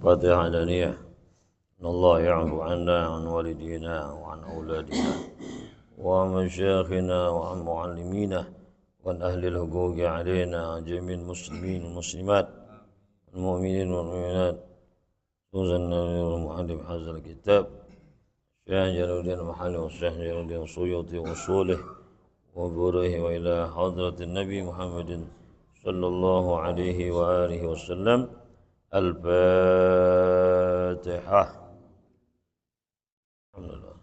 فاتحة علانية. إن الله يعفو عنا عن والدينا وعن أولادنا ومشايخنا وعن معلمينا وعن أهل الحقوق علينا جميع المسلمين والمسلمات المؤمنين والمؤمنات خصوصا المؤلف هذا الكتاب شيخ جلال الدين المحلي والشيخ جلال الدين السيوطي وأصوله وبره وإلى حضرة النبي محمد صلى الله عليه وآله وسلم. الفاتحة. الحمد لله.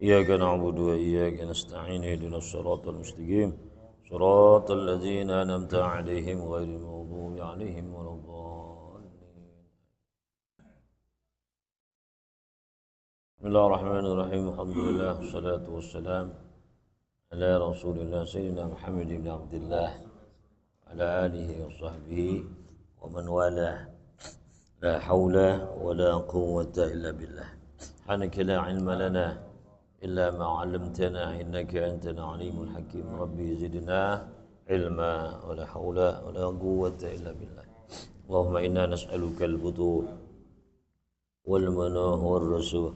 إياك نعبد وإياك نستعين اهدنا الصراط المستقيم صراط الذين أنعمت عليهم غير المغضوب عليهم ولا الضالين. بسم الله الرحمن الرحيم. الحمد لله والصلاة والسلام على رسول الله سيدنا محمد بن عبد الله على آله وصحبه ومن والاه. لا حول ولا قوة إلا بالله. سبحانك لا علم لنا إلا ما علمتنا إنك أنت العليم الحكيم. ربي زدنا علما ولا حول ولا قوة إلا بالله. اللهم إنا نسألك البطول والمناه والرسول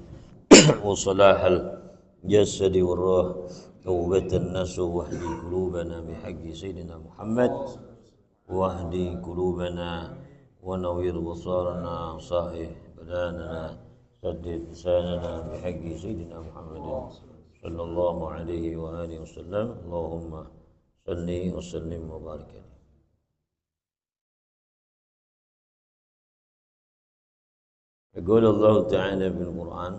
وصلاح الجسد والروح توبة النسو واهدي قلوبنا بحق سيدنا محمد واهدي قلوبنا ونوير بصارنا صحيح بداننا سدد لساننا بحق سيدنا محمد صلى الله عليه وآله وسلم. اللهم صل وسلم وبارك عليه. يقول الله تعالى في القرآن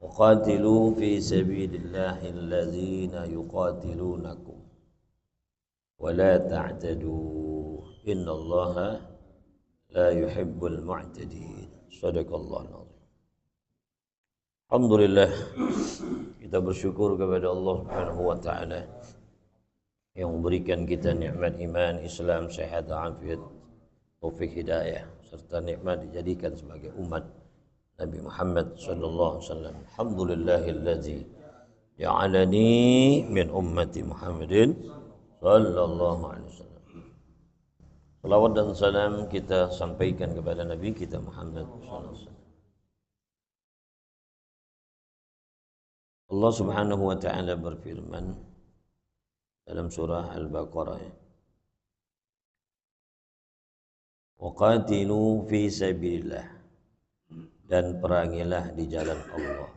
وقاتلوا في سبيل الله الذين يقاتلونكم ولا تعتدوا إن الله لا يحب المعتدين. صدق الله العظيم. Alhamdulillah, kita bersyukur kepada Allah Subhanahu wa taala yang memberikan kita nikmat iman, Islam, sehat, afiat, taufik hidayah serta nikmat dijadikan sebagai umat Nabi Muhammad sallallahu alaihi wasallam. Alhamdulillahillazi ja'alani min ummati Muhammadin sallallahu alaihi wasallam. Salawat dan salam kita sampaikan kepada Nabi kita Muhammad sallallahu alaihi wasallam. Allah Subhanahu wa taala berfirman dalam surah Al-Baqarah, waqatilu fi sabilillah, dan perangilah di jalan Allah,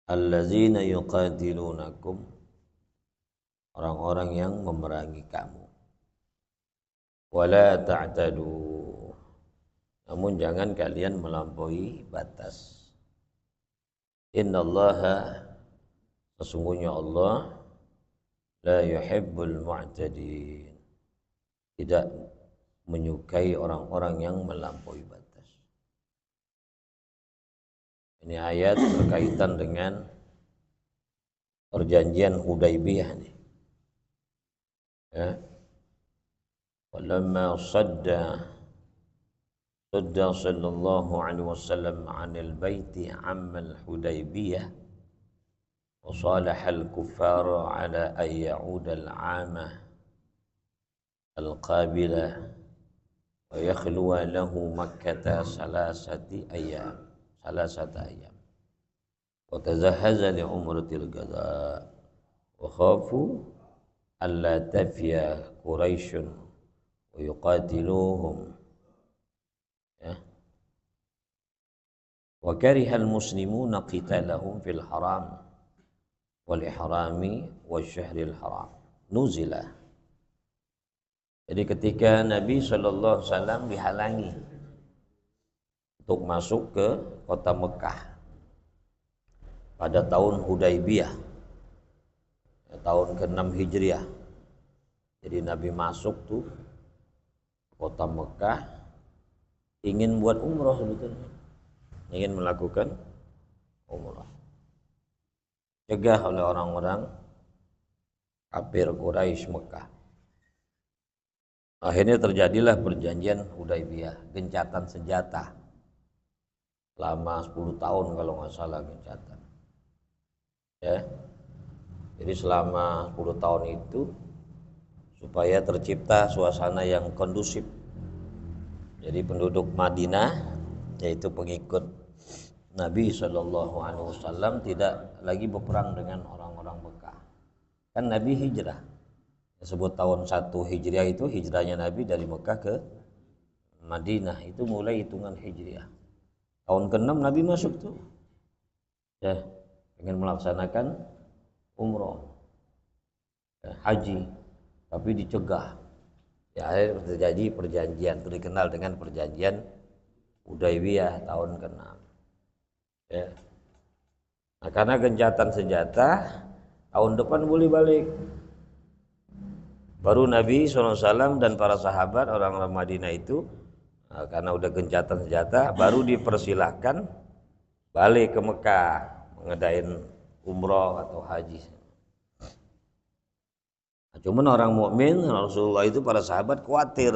allazina yuqatilunakum, orang-orang yang memerangi kamu, wala ta'tadu, namun jangan kalian melampaui batas. Innallaha, sesungguhnya Allah, la yuhibbul mu'tadin, tidak menyukai orang-orang yang melampaui batas. Ini ayat berkaitan dengan perjanjian Hudaybiyah nih. Ya. Walamma sadda sallallahu alaihi wasallam 'anil baiti 'ammal Hudaybiyah wa salaha al-kuffara 'ala an ya'uda al-'ama al-qabila wa yakhluwa lahu makkata salasata ayyam wa tazahhaza li umratil qada wa khafu alla tafiya quraisyun wa yuqatiluhum, ya. Wa karihal muslimuna qitalahum fil haram wal ihrami wasyahril haram nuzila. Jadi ketika Nabi sallallahu alaihi wasallam dihalangi untuk masuk ke kota Mekah pada tahun Hudaybiyah, tahun ke-6 Hijriah. Jadi Nabi masuk tuh kota Mekah ingin buat umrah, sebetulnya ingin melakukan umrah, cegah oleh orang-orang kafir Quraisy Mekah. Akhirnya terjadilah perjanjian Hudaybiyah, gencatan senjata lama 10 tahun kalau nggak salah gencatan, ya. Jadi selama 10 tahun itu supaya tercipta suasana yang kondusif. Jadi penduduk Madinah, yaitu pengikut Nabi Shallallahu Alaihi Wasallam, tidak lagi berperang dengan orang-orang Mekah. Kan Nabi hijrah, disebut tahun 1 Hijriah itu hijrahnya Nabi dari Mekah ke Madinah, itu mulai hitungan Hijriah. Tahun ke-6 Nabi masuk tuh, ya, ingin melaksanakan umroh, ya, haji, tapi dicegah. Ya, akhirnya terjadi perjanjian, itu dikenal dengan perjanjian Hudaybiyah tahun ke-6. Ya. Nah, karena gencatan senjata, tahun depan boleh balik. Baru Nabi SAW dan para sahabat orang-orang Madinah itu, karena udah gencatan senjata, baru dipersilahkan balik ke Mekah ngadain umroh atau haji. Nah, cuman orang mukmin Rasulullah itu, para sahabat khawatir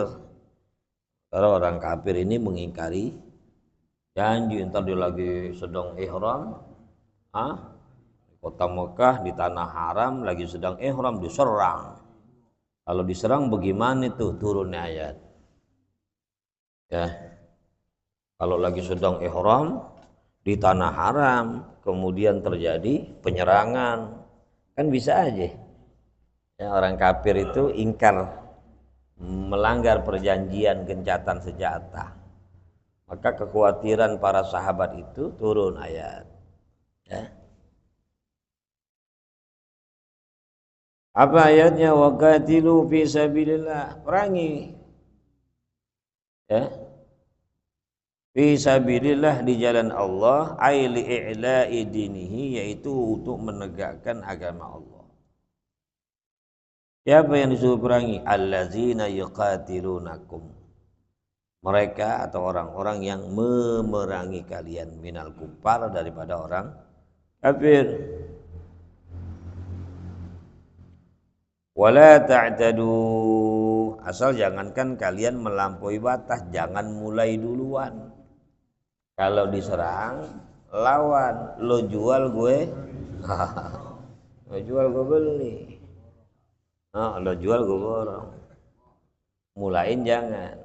kalau orang kafir ini mengingkari janji, entar dia lagi sedang ihram, di kota Mekah, di tanah haram, lagi sedang ihram, diserang. Kalau diserang bagaimana itu turunnya ayat? Ya, kalau lagi sedang ihram di tanah haram, kemudian terjadi penyerangan, kan bisa aja. Ya, orang kafir itu ingkar, melanggar perjanjian gencatan senjata. Maka kekhawatiran para sahabat itu turun ayat. Ya. Apa ayatnya? Waqatilu fi sabilillah, perangi. Ya. Fi sabilillah, di jalan Allah, ai li i'la'i dinihi, yaitu untuk menegakkan agama Allah. Siapa yang disuruh perangi? Allazina yuqatilunakum, mereka atau orang-orang yang memerangi kalian, minal kuffar, daripada orang kafir. Wala ta'tadu, asal jangankan kalian melampaui batas, jangan mulai duluan. Kalau diserang, lawan, lo jual gue lo jual gue beli, lo jual gue borong. Mulain jangan.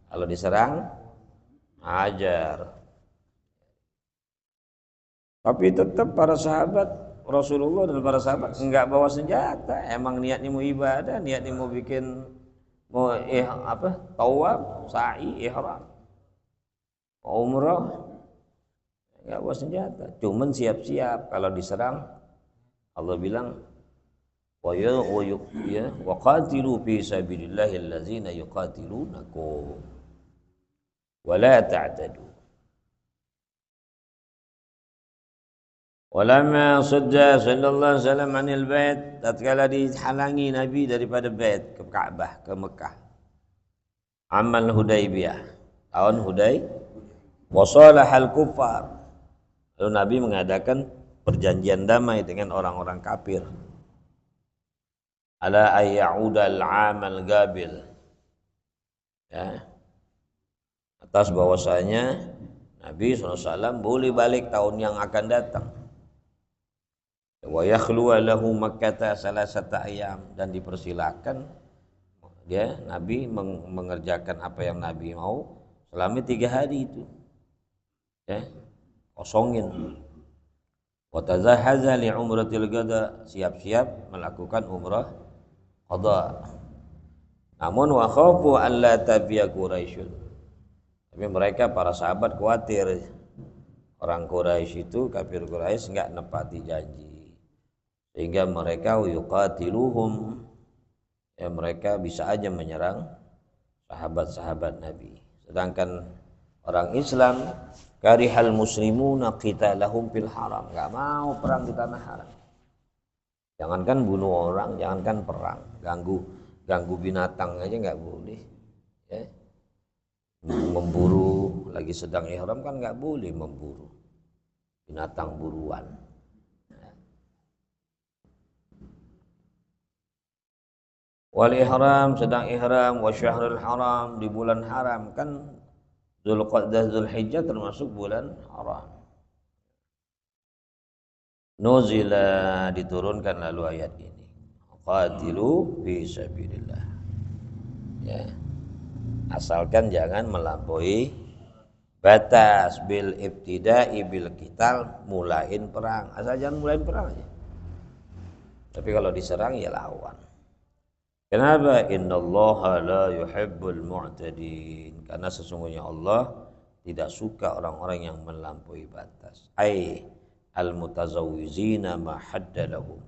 Kalau diserang, ajar. Tapi tetap para sahabat Rasulullah dan para sahabat enggak bawa senjata. Emang niatnya mau ibadah, niatnya mau bikin, mau tawaf, sa'i, ihram, umrah, enggak bawa senjata. Cuman siap-siap kalau diserang. Allah bilang, wa qatilu fi sabilillahi allazina yuqatilunakum wa la ta'tadu. Walamma sadda sallallahu alaihi wasallam anil bait, tatkala dihalangi Nabi daripada bait ke Ka'bah, ke Mekah, amal Hudaybiyah, tahun wasalahal kuffar, lalu Nabi mengadakan perjanjian damai dengan orang-orang kafir, ala ayya'udal amal gabil, ya, atas bahwasanya Nabi SAW boleh balik tahun yang akan datang. Wa yakhluwa lahu makkata salasata ayyam, dan dipersilakan dia Nabi mengerjakan apa yang Nabi mau selama 3 hari itu, ya, kosongin. Wa tazahaza li umratil qada, siap-siap melakukan umrah qada. Namun wa khafu an la tabiya Quraisyun, tapi mereka para sahabat khawatir orang Quraisy itu, kafir Quraisy, enggak nepati janji, sehingga mereka yuqatiluhum, ya, mereka bisa aja menyerang sahabat-sahabat Nabi. Sedangkan orang Islam, karihal muslimuna qitalahum fil haram, enggak mau perang di tanah haram. Jangankan bunuh orang, jangankan perang, ganggu binatang aja enggak boleh, ya. Memburu lagi sedang ihram kan enggak boleh memburu binatang buruan. Wal ihram, sedang ihram, wa syahrul haram, di bulan haram, kan Dzulqa'dah, Dzulhijjah termasuk bulan haram. Nuzila, diturunkan lalu ayat ini. qatilu fi sabilillah. Ya. Asalkan jangan melampaui batas bil ibtida'i bil qital, mulain perang. Asal jangan mulain perang aja. Tapi kalau diserang ya lawan. Kenapa? Innallaha la yuhibbul mu'tadin. Karena sesungguhnya Allah tidak suka orang-orang yang melampaui batas. Ai al mutazawwizina ma hadda lahum.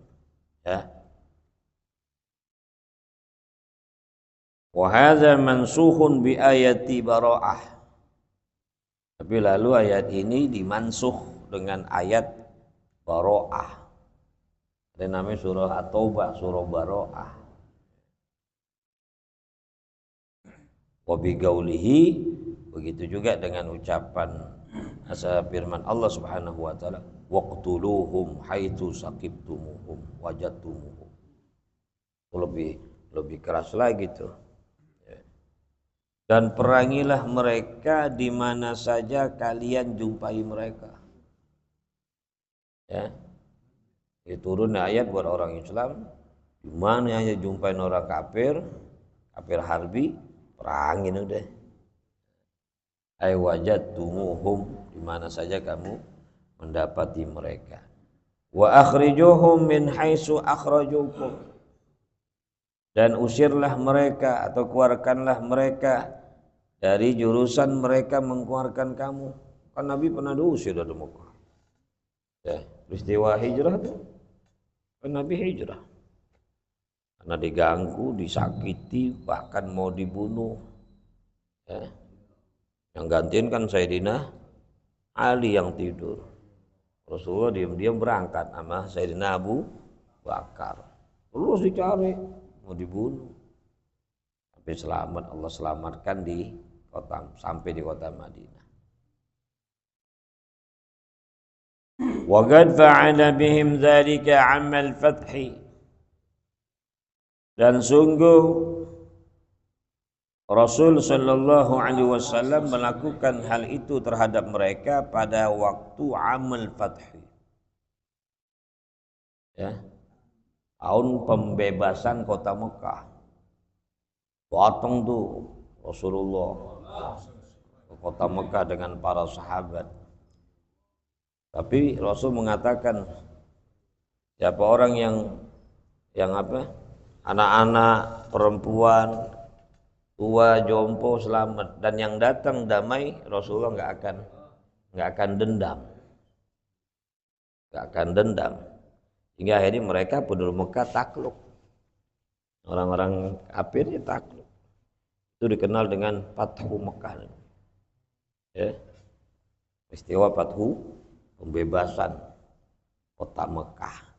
Ya. Wa hadza mansukhun bi ayati bara'ah. Tapi lalu ayat ini dimansuh dengan ayat bara'ah. Ada namanya surah At-Taubah, surah bara'ah. Wa bi qaulihi, begitu juga dengan ucapan asal firman Allah Subhanahu wa taala, waqtuluhum haitsu saqibtumuhum wajadtumuhum. Lebih keras lagi tuh. Dan perangilah mereka di mana saja kalian jumpai mereka. Ya. Itu turun ayat buat orang Islam, di mana aja jumpai orang kafir harbi, perangin udah. Ai wajadtumuhum, di mana saja kamu mendapati mereka. Wa akhrijuhum min haitsu akhrajukum. Dan usirlah mereka atau keluarkanlah mereka dari jurusan mereka mengeluarkan kamu. Kan Nabi pernah diusir dari Mekah. Ya, peristiwa hijrah itu kan Nabi hijrah. Karena diganggu, disakiti, bahkan mau dibunuh. Ya. Yang gantiin kan Sayyidina Ali yang tidur. Rasulullah diam-diam berangkat sama Sayyidina Abu Bakar. Terus dicari, mau dibunuh. Tapi selamat, Allah selamatkan sampai di kota Madinah. Wa qad fa'ala bihim dzalika 'amal fathi. Dan sungguh Rasul sallallahu alaihi wasallam melakukan hal itu terhadap mereka pada waktu amal fathi. Ya. Tahun pembebasan kota Mekah. Datang tuh Rasulullah ke kota Mekah dengan para sahabat. Tapi Rasul mengatakan siapa orang yang apa? Anak-anak, perempuan, tua, jompo selamat, dan yang datang damai, Rasulullah nggak akan dendam. Nggak akan dendam. Hingga akhirnya mereka penduduk Mekah takluk. Orang-orang kafirnya takluk. Itu dikenal dengan Fathu Mekah. Ya. Peristiwa Fathu, pembebasan kota Mekah.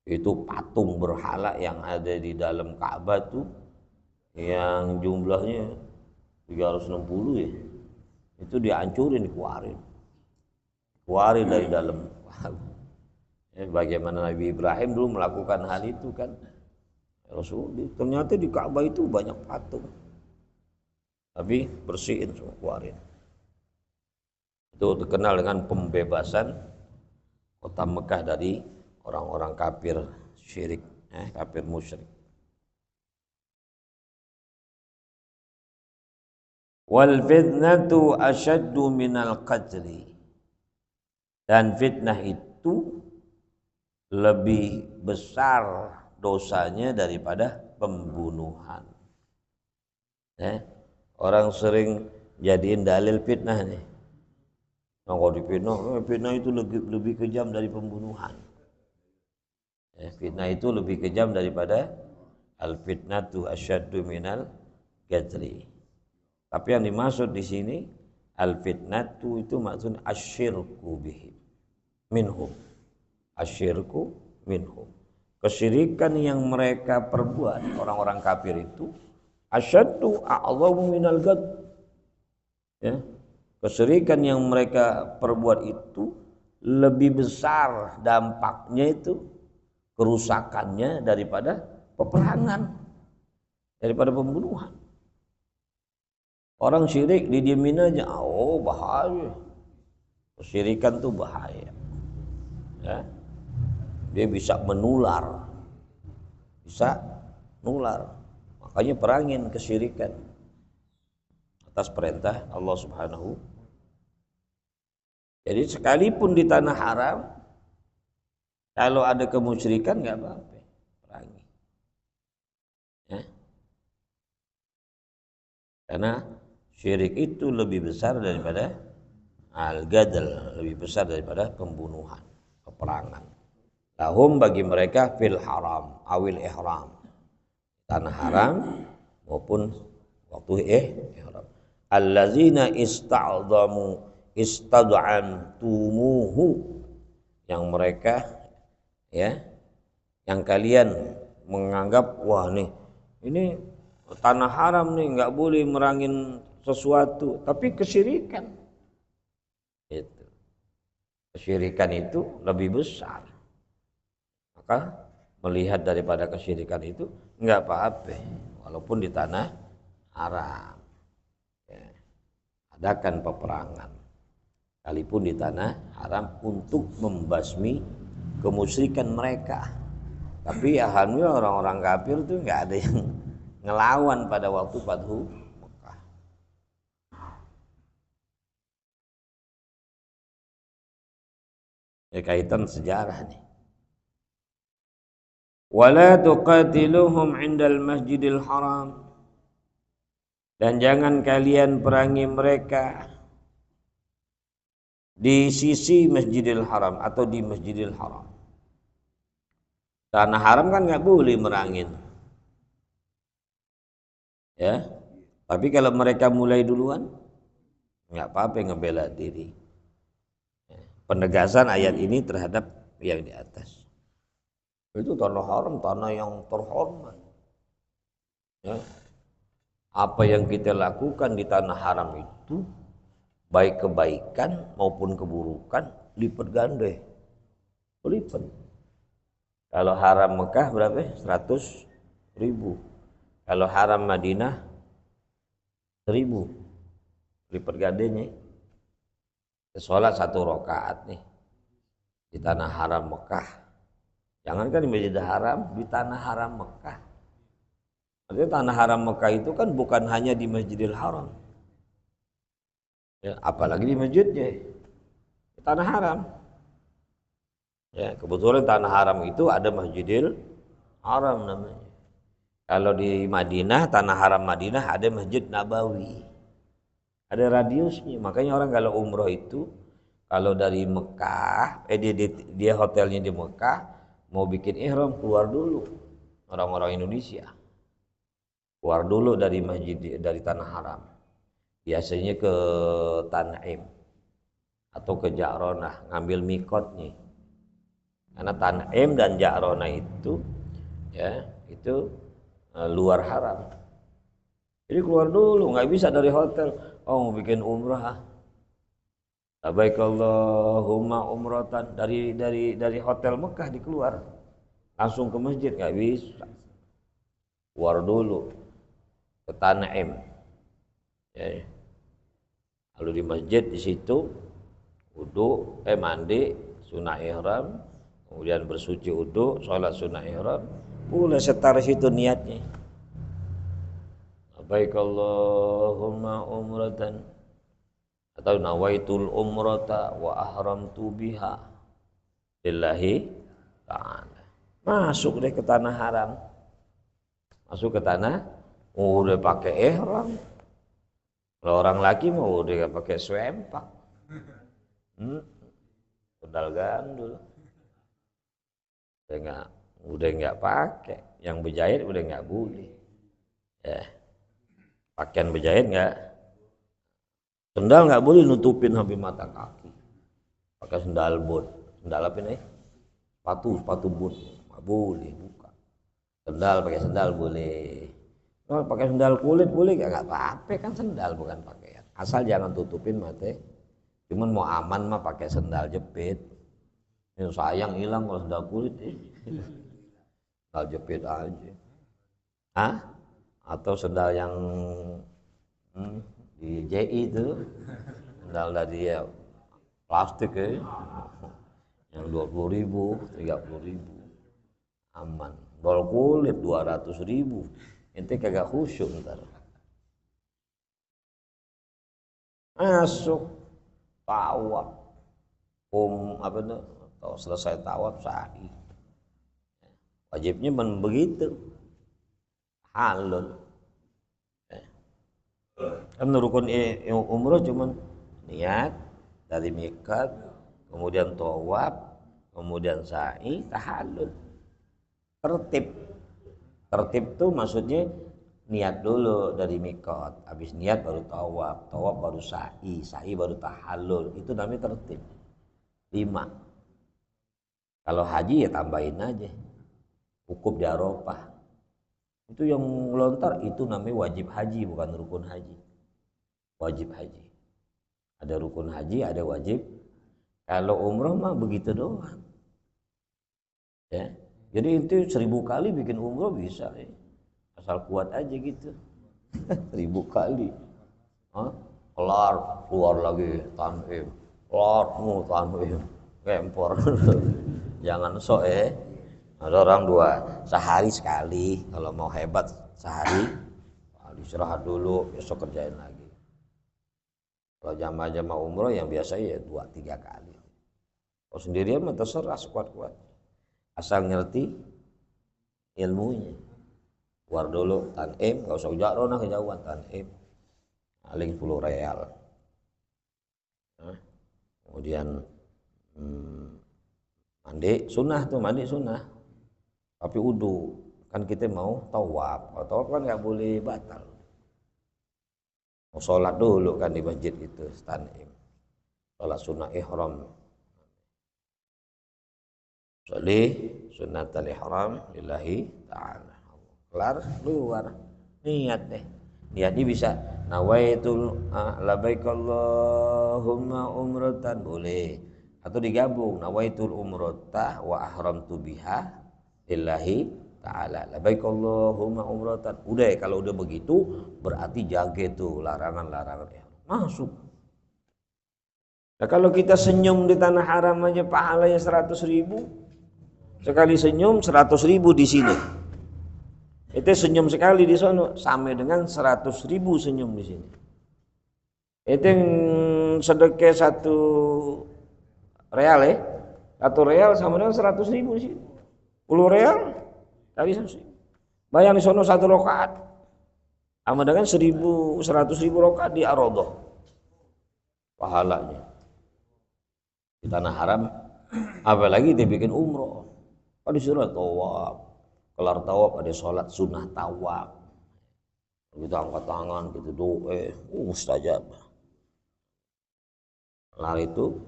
Itu patung berhala yang ada di dalam Ka'bah tuh yang jumlahnya 360 ya. Itu dihancurin, dikeluarin dari dalam. Bagaimana Nabi Ibrahim dulu melakukan hal itu kan. Rasul ternyata di Ka'bah itu banyak patung. Tapi bersihin semua, keluarin. Itu terkenal dengan pembebasan kota Mekah dari orang-orang kafir syirik, kafir musyrik. Wal fitnatu asyaddu minal qatli. Dan fitnah itu lebih besar dosanya daripada pembunuhan. Orang sering jadiin dalil fitnah nih. Nah, kalau fitnah itu lebih kejam dari pembunuhan. Fitnah itu lebih kejam daripada al-fitnatu asyaddu minal qatli. Tapi yang dimaksud di sini al-fitnatu itu maksudnya asyirku bihim minhum. Asyirku minhum. Kesyirikan yang mereka perbuat orang-orang kafir itu asyaddu a'zamu minal qatl. Ya. Kesyirikan yang mereka perbuat itu lebih besar dampaknya itu, kerusakannya daripada peperangan, daripada pembunuhan. Orang syirik didiemin aja, bahaya. Kesyirikan itu bahaya. Ya. Dia bisa menular. bisa nular. Makanya perangin kesyirikan atas perintah Allah Subhanahu. Jadi sekalipun di tanah haram, kalau ada kemusyrikan nggak apa-apa, perangi. Ya. Karena syirik itu lebih besar daripada al-gadal, lebih besar daripada pembunuhan, peperangan. Lahum bagi mereka fil haram, awil ihram, tanah haram maupun waktu ihram. Allazina istad'amtumuhu, yang mereka ya, yang kalian menganggap wah nih ini tanah haram nih nggak boleh merangin sesuatu, tapi kesyirikan itu, kesyirikan itu lebih besar, maka melihat daripada kesyirikan itu nggak apa-apa walaupun di tanah haram ya, adakan peperangan sekalipun di tanah haram untuk membasmi kemusyrikan mereka. Tapi alhamdulillah orang-orang kafir tuh nggak ada yang ngelawan pada waktu Fathu Mekah. Ya, kaitan sejarah nih. Wala tuqatiluhum 'indal masjidil haram, dan jangan kalian perangi mereka di sisi Masjidil Haram atau di Masjidil Haram. Tanah haram kan nggak boleh merangin, ya. Tapi kalau mereka mulai duluan, nggak apa-apa ngebela diri. Penegasan ayat ini terhadap yang di atas. Itu tanah haram, tanah yang terhormat. Ya. Apa yang kita lakukan di tanah haram itu, baik kebaikan maupun keburukan, lipat ganda. Lipat. Kalau haram Mekah berapa? 100.000. Kalau haram Madinah 1.000. Lipat gandanya. Sholat 1 rakaat nih di tanah haram Mekah. Jangankan di Masjidil Haram, di tanah haram Mekah. Artinya tanah haram Mekah itu kan bukan hanya di Masjidil Haram. Ya, apalagi di masjidnya. Di tanah haram. Ya, kebetulan tanah haram itu ada Masjidil Haram namanya. Kalau di Madinah, tanah haram Madinah ada Masjid Nabawi. Ada radiusnya. Makanya orang kalau umroh itu, kalau dari Mekah, dia hotelnya di Mekah, mau bikin ihram keluar dulu. Orang-orang Indonesia keluar dulu dari dari tanah haram. Biasanya ke Tan'im atau ke Ja'ronah, ngambil mikotnya. Karena Tan'im dan Ja'ronah itu ya, itu luar haram. Jadi keluar dulu, nggak bisa dari hotel. Oh, mau bikin umrah. Labbaik Allahumma umratan, dari hotel Mekah dikeluar. Langsung ke masjid nggak bisa. Keluar dulu ke Tan'im. Ya. Lalu di masjid di situ wudu, mandi, sunah ihram, kemudian bersuci wudu, sholat sunah ihram, boleh setar situ niatnya. Labbaik Allahumma umratan, atau nawaitul umrata wa ahramtu biha lillahi ta'ala. Masuk deh ke tanah haram. Masuk ke tanah, udah pakai ihram. Kalau orang laki mau udah pakai sempak. Pedal gandul. Udah nggak pakai. Yang berjahit udah nggak boleh. Ya. Pakaian berjahit nggak. Sendal nggak boleh nutupin sampai mata kaki. Pakai sendal boot. Sendal apa nih? Sepatu boot. Nggak boleh buka. Sendal pakai sendal boleh. Oh, pakai sendal kulit boleh nggak apa-apa, kan sendal bukan pakaian. Asal jangan tutupin mata. Cuman mau aman mah pakai sendal jepit. Yang sayang hilang kalau sendal kulit. Sendal jepit aja. Hah? Atau sendal yang di JI itu, sendal dari ya, plastik ya, yang 20.000, 30.000, aman. Dol kulit 200.000. Ente kagak khusyuk ntar. Masuk tawaf. Apa itu? Selesai tawaf sa'i. Wajibnya begitu. Halal. Kan rukun umroh cuman niat dari miqat, kemudian tawaf, kemudian sa'i, tahallul. Tertib tuh maksudnya niat dulu dari miqat, habis niat baru tawaf, tawaf baru sa'i, sa'i baru tahallul. Itu namanya tertib. 5. Kalau haji ya tambahin aja. Wukuf di Arafah. Itu yang melontar itu namanya wajib haji, bukan rukun haji. Wajib haji. Ada rukun haji, ada wajib. Kalau umroh mah begitu doang. Ya. Jadi itu 1000 kali bikin umroh bisa ya. Asal kuat aja gitu. 1000 kali. Kelar, keluar lagi tanhim. Kelar, tanhim. Kempor. Jangan sok Ada orang 2 sehari sekali, kalau mau hebat sehari, istirahat dulu, besok kerjain lagi. Kalau jamaah umroh yang biasa ya 2-3 kali. Kalau sendirian mah terserah sekuat-kuat. Asal ngerti ilmunya. Keluar dulu tan'im, enggak usah jauh nah kejauhan tan'im. Paling 10 real. Kemudian mandi sunnah. Tapi wudu, kan kita mau tawaf. Kalau tawaf kan nggak boleh batal. Mau sholat dulu kan di masjid itu, tan'im. Sholat sunnah ihram. Sholih sunnatul ihram lillahi ta'ala. Kelar, keluar. Niat deh. Niatnya bisa nawaitul labaik Allahumma umratan boleh. Atau digabung nawaitul umrata wa ahramtu biha lillahi ta'ala. Labaik Allahumma umratan. Udah kalau udah begitu berarti jaga tuh larangan-larangan masuk. Nah kalau kita senyum di tanah haram aja pahalanya 100.000. Sekali senyum 100.000 di sini. Itu senyum sekali di sono sama dengan 100.000 senyum di sini. Itu yang sedekah 1 real 1 real sama dengan 100.000 di sini. 10 real kali 100.000. Bayang di sono 1 rakaat sama dengan 100.000 rakaat di Ar-Raudhah. Pahalanya. Di tanah haram apalagi dia bikin umroh. Kalau disuruh tawaf, kelar tawaf ada sholat sunnah tawaf. Kita angkat tangan, kita doa, mustajab. Kelar itu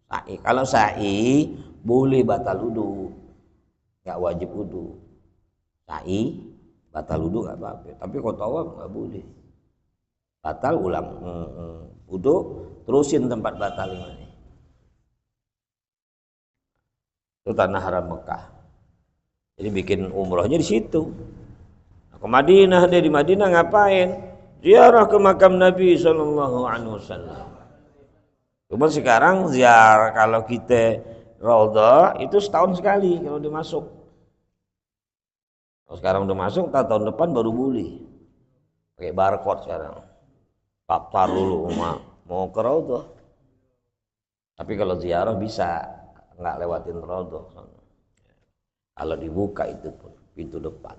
sa'i. Kalau sa'i boleh batal wudu, nggak wajib wudu. Sa'i batal wudu nggak apa-apa. Tapi kalau tawaf nggak boleh. Batal ulang wudu, terusin tempat batal ini. Itu tanah haram Mekah. Jadi bikin umrohnya di situ. Ke Madinah, dia di Madinah ngapain? Ziarah ke makam Nabi SAW. Cuma sekarang ziarah kalau kita Raudhah itu setahun sekali kalau udah masuk. Kalau sekarang udah masuk, tahun depan baru boleh. Pakai barcode sekarang. Daftar dulu mau ke Raudhah. Tapi kalau ziarah bisa nggak lewatin Raudhah. Kalau dibuka itu pun pintu depan.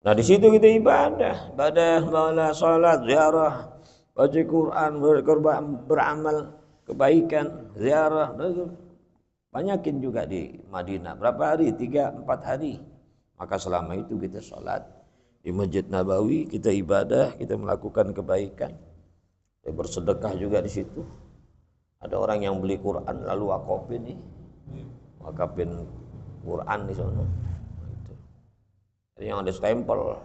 Nah di situ kita ibadah, bala salat, ziarah, baca Quran, beramal kebaikan, ziarah. Banyakin juga di Madinah. Berapa hari? 3-4 hari. Maka selama itu kita salat di Masjid Nabawi, kita ibadah, kita melakukan kebaikan. Kita bersedekah juga di situ. Ada orang yang beli Quran lalu wakafin nih. Wakafin Quran di sana. Jadi yang ada stempel,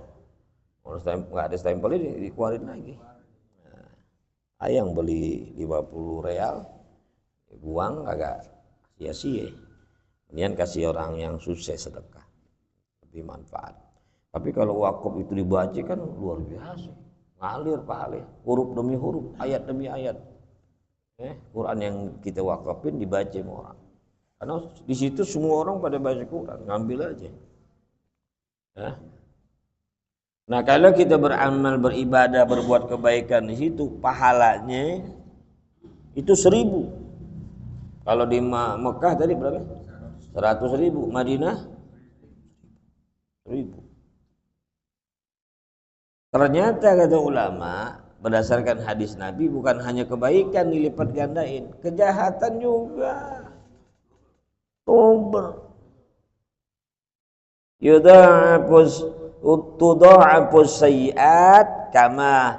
kalau nggak ada stempel ini dikeluarin lagi. Nah, yang beli 50 real, buang kagak sia-sia. Kemudian kasih orang yang sukses sedekah, lebih manfaat. Tapi kalau wakaf itu dibaca kan luar biasa, ngalir pahala, huruf demi huruf, ayat demi ayat. Quran yang kita wakafin dibaca sama orang. Karena di situ semua orang pada baca Quran, ngambil aja. Ya. Nah kalau kita beramal, beribadah, berbuat kebaikan di situ, pahalanya itu 1000. Kalau di Mekah tadi berapa? 100.000. Madinah 1000. Ternyata kata ulama, berdasarkan hadis Nabi, bukan hanya kebaikan dilipat gandain, kejahatan juga. Tudha'afus sayyi'at kama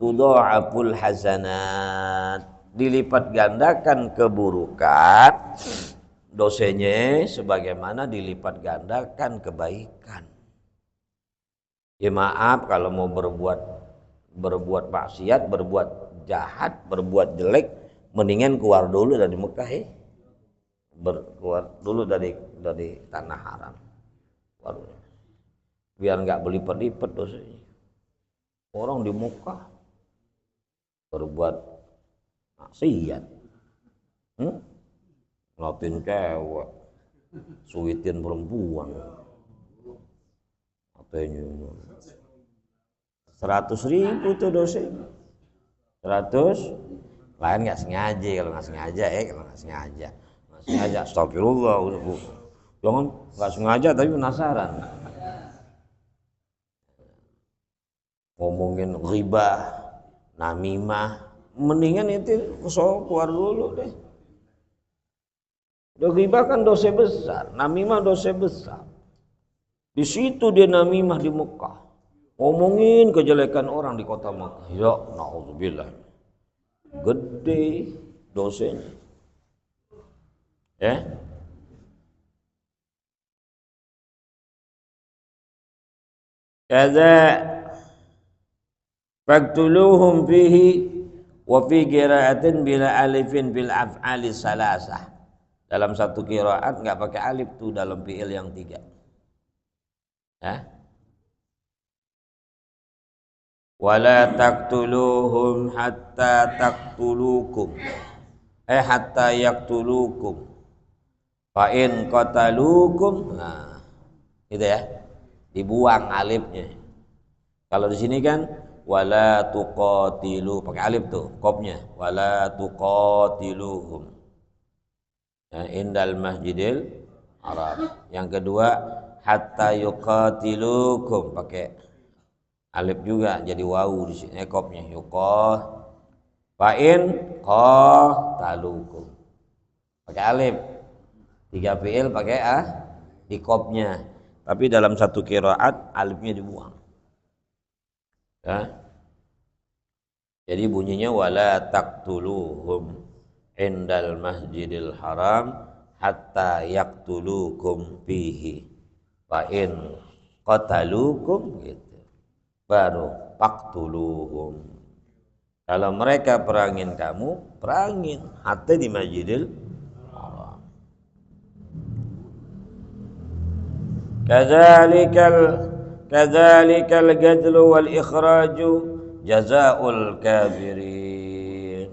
tudha'aful hasanat. Dilipat gandakan keburukan dosanya sebagaimana dilipat gandakan kebaikan. Ya maaf kalau mau berbuat maksiat, berbuat jahat, berbuat jelek, mendingan keluar dulu dari Mekah ya. Keluar dulu dari tanah haram. Biar nggak berlipat-lipat dosanya. Orang di Mekah berbuat maksiat, ngelapin cewek, suitin perempuan, apanya 100.000 tuh dosanya. 100 lain nggak sengaja, kalau nggak sengaja astagfirullah, jangan nggak sengaja tapi penasaran ngomongin ghibah, namimah, mendingan itu keluar dulu deh. Ghibah kan dosa besar, namimah dosa besar. Di situ dia namimah di Mekah, ngomongin kejelekan orang di kota Mekah. Ya, naudzubillah, gede dosanya. Ya. Kaza faktuluhum fihi wa fi qira'atin bila alifin bil af'ali salasah. Dalam satu qiraat enggak pakai alif tuh dalam fi'il yang 3. Ya. Wala taqtuluhum hatta taqtulukum. Hatta yaqtulukum. Fa in qatalukum. Nah, gitu ya. Dibuang alifnya. Kalau di sini kan wala tuqatilu, pakai alif tuh, qafnya. Wala tuqatiluhum. Ya, indal masjidil haram. Yang kedua hatta yuqatilukum, pakai alif juga, jadi wawu di sini qafnya. Yuqah. Fa in qatalukum. Pakai alif. 3 fi'il pakai di qafnya. Tapi dalam satu qiraat alifnya dibuang. Ya. Jadi bunyinya wala taqtuluhum indal masjidil haram hatta yaqtulukum fihi fa in qatalukum gitu. Baru faqtuluhum. Kalau mereka perangin kamu, perangin hatta di masjidil haram. Kadzalikal gadlu wal ikhraju jazaa'ul kafirin.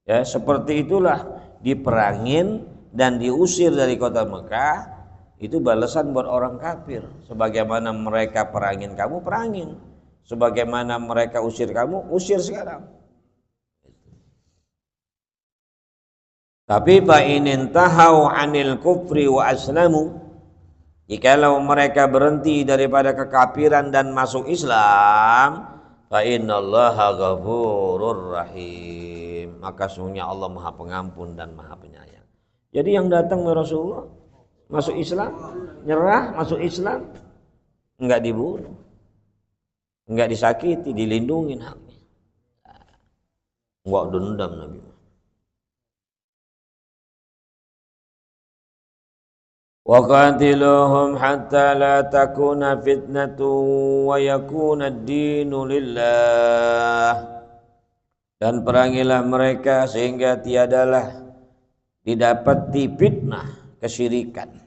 Ya, seperti itulah diperangin dan diusir dari kota Mekah, itu balasan buat orang kafir. Sebagaimana mereka perangin kamu, perangin. Sebagaimana mereka usir kamu, usir sekarang. Tapi fa in intahau 'anil kufri wa aslamu, jikalau mereka berhenti daripada kekafiran dan masuk Islam, fa innallaha ghafurur rahim, maka sesungguhnya Allah Maha Pengampun dan Maha Penyayang. Jadi yang datang ke Rasulullah masuk Islam, nyerah masuk Islam, enggak dibunuh, enggak disakiti, dilindungin haknya. Enggak dendam Nabi. Wa qatiluhum hatta la takuna fitnatun wa yakuna ad-dinu lillah. Dan perangilah mereka sehingga tiadalah didapati fitnah kesyirikan.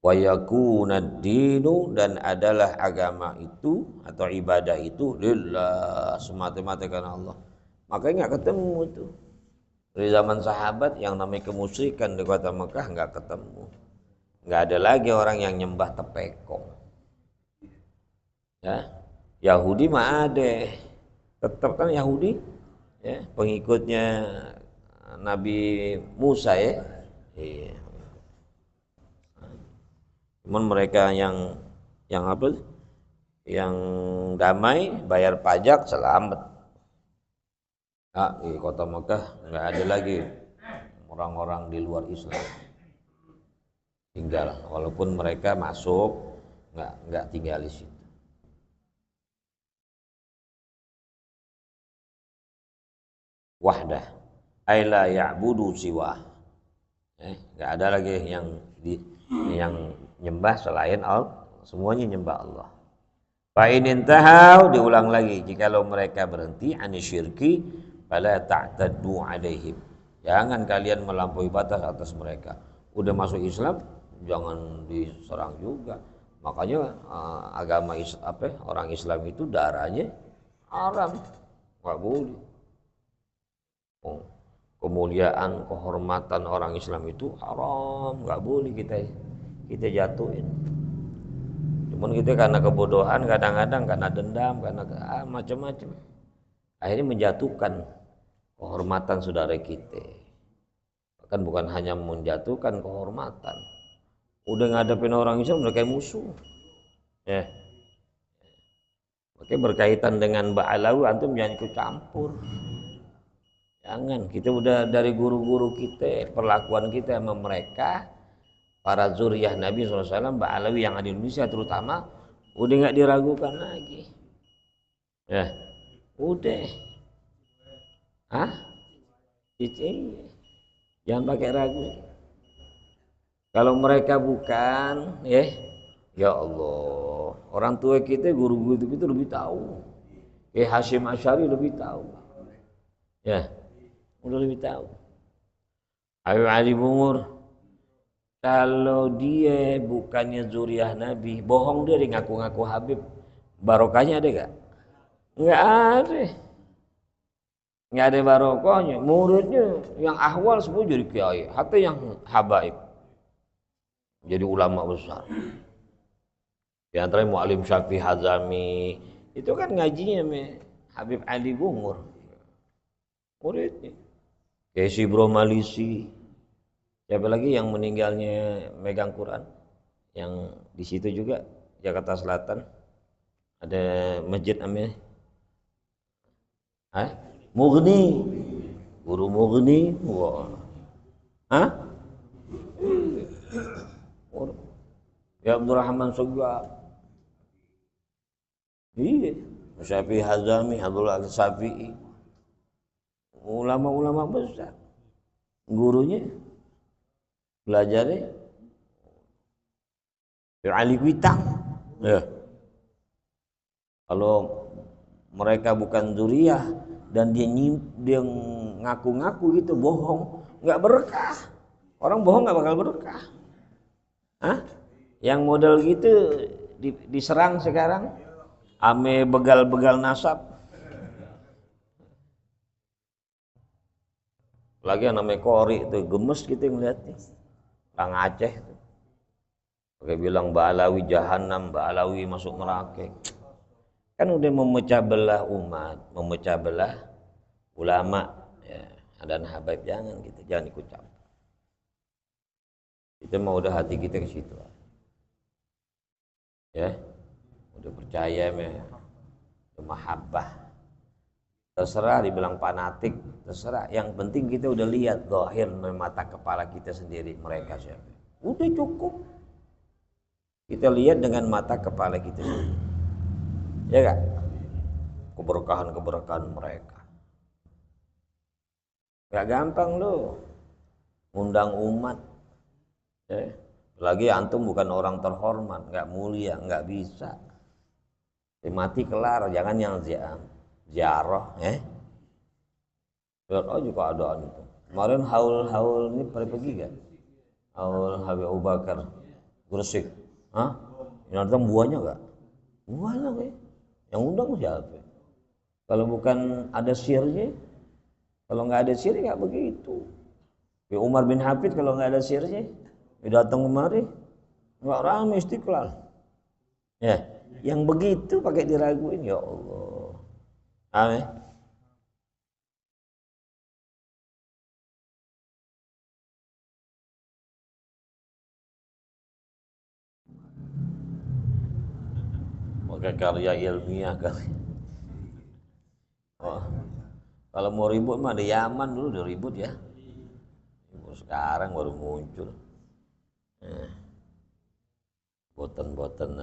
Wa yakuna ad-dinu, dan adalah agama itu atau ibadah itu lillah, semata-mata karena Allah. Makanya enggak ketemu tuh. Dari zaman sahabat yang namanya kemusyrikan di kota Mekah nggak ketemu. Nggak ada lagi orang yang nyembah tepekong. Ya, Yahudi mah ada. Tetap kan Yahudi, ya, pengikutnya Nabi Musa ya. Iya. Cuman mereka yang apa? Yang damai, bayar pajak, selamat. Di kota Mekah nggak ada lagi orang-orang di luar Islam tinggal, walaupun mereka masuk nggak tinggal di situ. Wahdah, aila ya'budu siwa. Nggak ada lagi yang nyembah selain Allah, semuanya nyembah Allah. Fa in intahau, diulang lagi, jikalau mereka berhenti anisyirki fala ta'taddu alaihim. Jangan kalian melampaui batas atas mereka. Udah masuk Islam, jangan diserang juga. Makanya agama orang Islam itu darahnya haram, nggak boleh. Kemuliaan, kehormatan orang Islam itu haram, nggak boleh kita jatuhin. Cuman kita karena kebodohan, kadang-kadang karena dendam, karena macam-macam, akhirnya menjatuhkan kehormatan saudara kita. Bahkan bukan hanya menjatuhkan kehormatan, udah ngadepin orang Islam udah kayak musuh. Ya. Oke, berkaitan dengan Ba'alawi, antum jangan ikut campur. Jangan, kita udah dari guru-guru kita, perlakuan kita sama mereka, para zuriyah Nabi SAW, Ba'alawi yang ada di Indonesia terutama, udah nggak diragukan lagi. Ya, udah. Cici, jangan pakai ragu. Kalau mereka bukan, ya Allah, orang tua kita, guru-guru kita lebih tahu. Hashim Asy'ari lebih tahu. Ya. Udah lebih tahu. Habib Ali Bungur, kalau dia bukannya zuriyah Nabi, bohong dia ngaku-ngaku Habib, barokahnya ada gak? Nggak ada. Nggak ada barokahnya. Muridnya yang ahwal semua jadi kiai, hatta yang habaib jadi ulama besar. Di antaranya Mu'alim Syafi'i Hazami, itu kan ngajinya Habib Ali Bungur, muridnya. Kesi Bro Malisi, siapa lagi yang meninggalnya megang Quran, yang di situ juga Jakarta Selatan ada masjid namanya Mughni, Guru Mughni. Ya Abdurrahman Sogab, iya, Syafi'i Hazami, Abdullah Al-Syafi'i, ulama-ulama besar. Gurunya belajarnya Ali Kuitang. Ya. Kalau mereka bukan zuriyah dan dia ngaku-ngaku gitu, bohong, nggak berkah. Orang bohong nggak bakal berkah. Yang model gitu diserang sekarang, ame begal-begal nasab. Lagi yang namanya Kori itu gemes gitu ngeliatnya, orang Aceh tuh. Pakai bilang Ba'alawi jahanam, Ba'alawi masuk neraka. Kan udah memecah belah umat, memecah belah ulama, ya. Dan habaib, jangan gitu, jangan ikut campur. Kita mau udah hati kita ke situ, ya, udah percaya, udah mahabbah. Terserah dibilang fanatik, terserah. Yang penting kita udah lihat zahir mata kepala kita sendiri mereka siapa. Udah cukup. Kita lihat dengan mata kepala kita sendiri. Ya gak? Keberkahan-keberkahan mereka. Gak gampang loh ngundang umat. Ya. Lagi antum bukan orang terhormat, gak mulia, gak bisa. Mati kelar, jangan yang ziarah, Ziarah juga adaan itu. Kemarin haul ini pergi kan? Haul Habib Abu Bakar Gresik. Yang datang buahnya enggak? Buahnya, Yang undang siapa? Kalau bukan ada sirnya, Kalau nggak ada sihir nggak begitu. Ya Umar bin Hafid kalau nggak ada sihirnya, dia datang kemari nggak ramai Istiqlal. Ya, yang begitu pakai diraguin, ya Allah. Amin. Maka karya ilmiah kali. Oh, kalau mau ribut mah di Yaman dulu udah ribut ya. Sekarang baru muncul. Boten-boten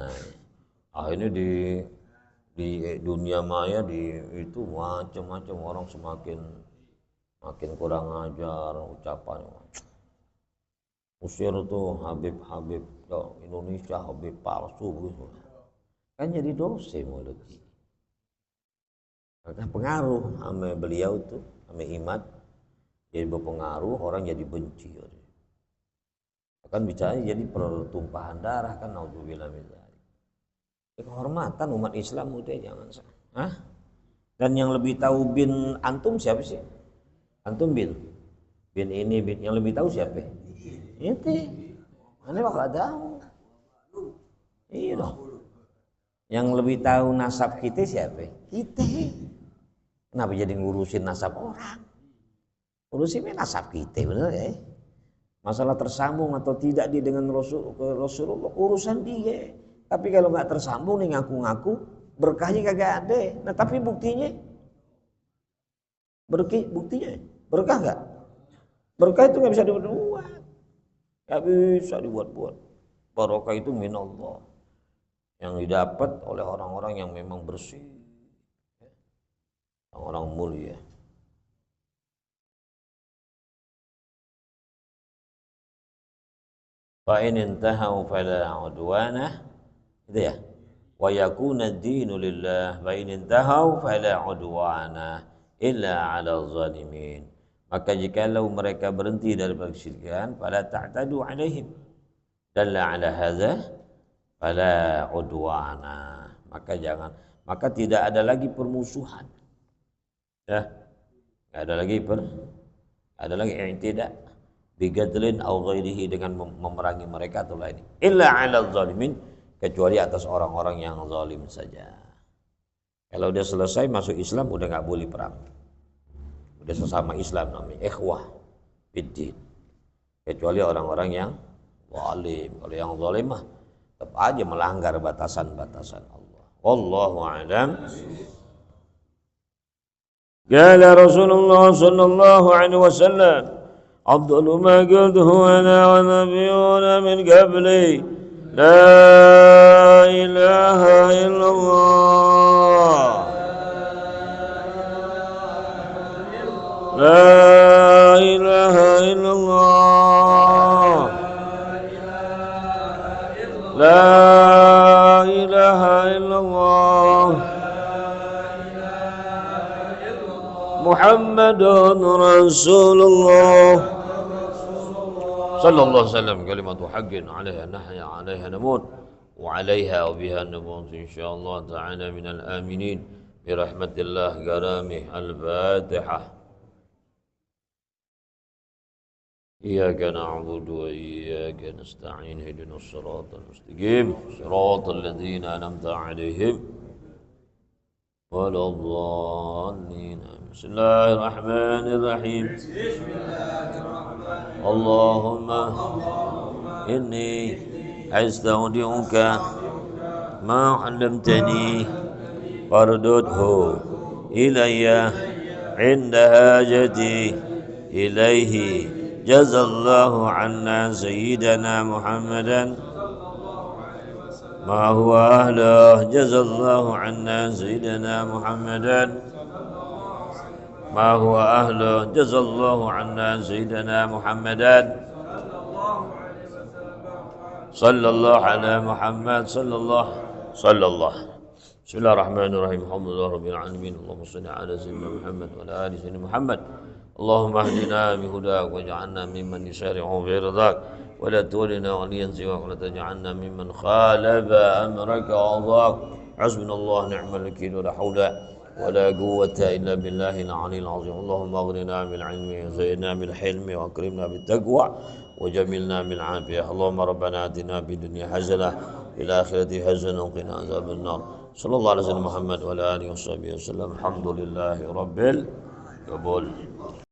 akhirnya di dunia maya itu macam-macam orang semakin makin kurang ajar ucapannya. Usir tuh Habib ke Indonesia, Habib palsu gitu. Kan jadi dosa mulut. Karena pengaruh sama beliau tuh, sama Imad, jadi berpengaruh orang jadi benci. Kan bicara jadi pertumpahan darah kan, naudzubillah min dzalik. Kehormatan umat Islam udah jangan salah. Hah? Dan yang lebih tahu bin antum siapa sih? Antum bin ini bin yang lebih tahu siapa? Itu. Mana bakal tahu? Iya dong. Yang lebih tahu nasab kita siapa? Kita. Kenapa jadi ngurusin nasab orang? Urusin nasab kita, bener ya? Masalah tersambung atau tidak dia dengan Rasulullah urusan dia. Tapi kalau nggak tersambung nih ngaku-ngaku berkahnya kagak ada. Nah tapi buktinya berkah nggak? Berkah itu nggak bisa dibuat, nggak bisa dibuat-buat. Barokah itu minallah yang didapat oleh orang-orang yang memang bersih, orang mulia. Fa in intahu fala udwana, itu ya. Wa yakuna ad-dinu lillah, fa in intahu fala udwana illa 'ala zalimin. Maka jikalau mereka berhenti dari kesyirikan, fala ta'tadu 'alaihim. Dalla 'ala hadza fala udwana. Maka tidak ada lagi permusuhan. Ya. Enggak ada lagi i'tida. Bigadlin au ghairihi dengan memerangi mereka atau lain. Illa 'alal zalimin, kecuali atas orang-orang yang zalim saja. Kalau udah selesai masuk Islam udah nggak boleh perang. Udah sesama Islam namanya ikhwah fiddin. Kecuali orang-orang yang zalim. Kalau yang zalim mah tetap aja melanggar batasan-batasan Allah. Wallahu a'lam. Qala Rasulullah sallallahu alaihi wasallam, أفضل ما قلته أنا ونبيون من قبلي لا إله إلا الله لا إله إلا الله لا إله إلا الله محمد رسول الله صلى الله عليه وسلم. كلمة حق عليها نحيا عليها نموت وعليها وبها نموت إن شاء الله تعالى من الآمنين برحمة الله كرامه. الفاتحة. إياك نعبد وإياك نستعين اهدنا الصراط المستقيم صراط الذين أنعمت عليهم ولا الضالين. بسم الله الرحمن الرحيم. اللهم إني أستودعك ما علمتني فاردده إلي عند حاجتي إليه. جزى الله عنا سيدنا محمدا ما هو أهله. جزى الله عنا سيدنا محمدا ما هو أهله. جزى الله عنا سيدنا محمدا صلى الله على محمد صلى الله. بسم الله الرحمن الرحيم. الحمد لله رب العالمين. اللهم صل على سيدنا محمد وعلى آل سيدنا محمد. اللهم اهدنا بهداك واجعلنا ممن يسارع في رضاك ولا تولنا وليا سواك ولا تجعلنا ممن خالف أمرك وأرضاك. حسبنا الله نعم الوكيل ولا حول ولا قوة إلا بالله العلي العظيم. اللهم اغننا بالعلم وزينا بالحلم وأكرمنا بالتقوى وجملنا بالعافية. اللهم ربنا آتنا في الدنيا حسنة في الآخرة حسنة وقنا عذاب النار. صلى الله على سيدنا محمد وعلى آله وصحبه وسلم. الحمد لله رب العالمين.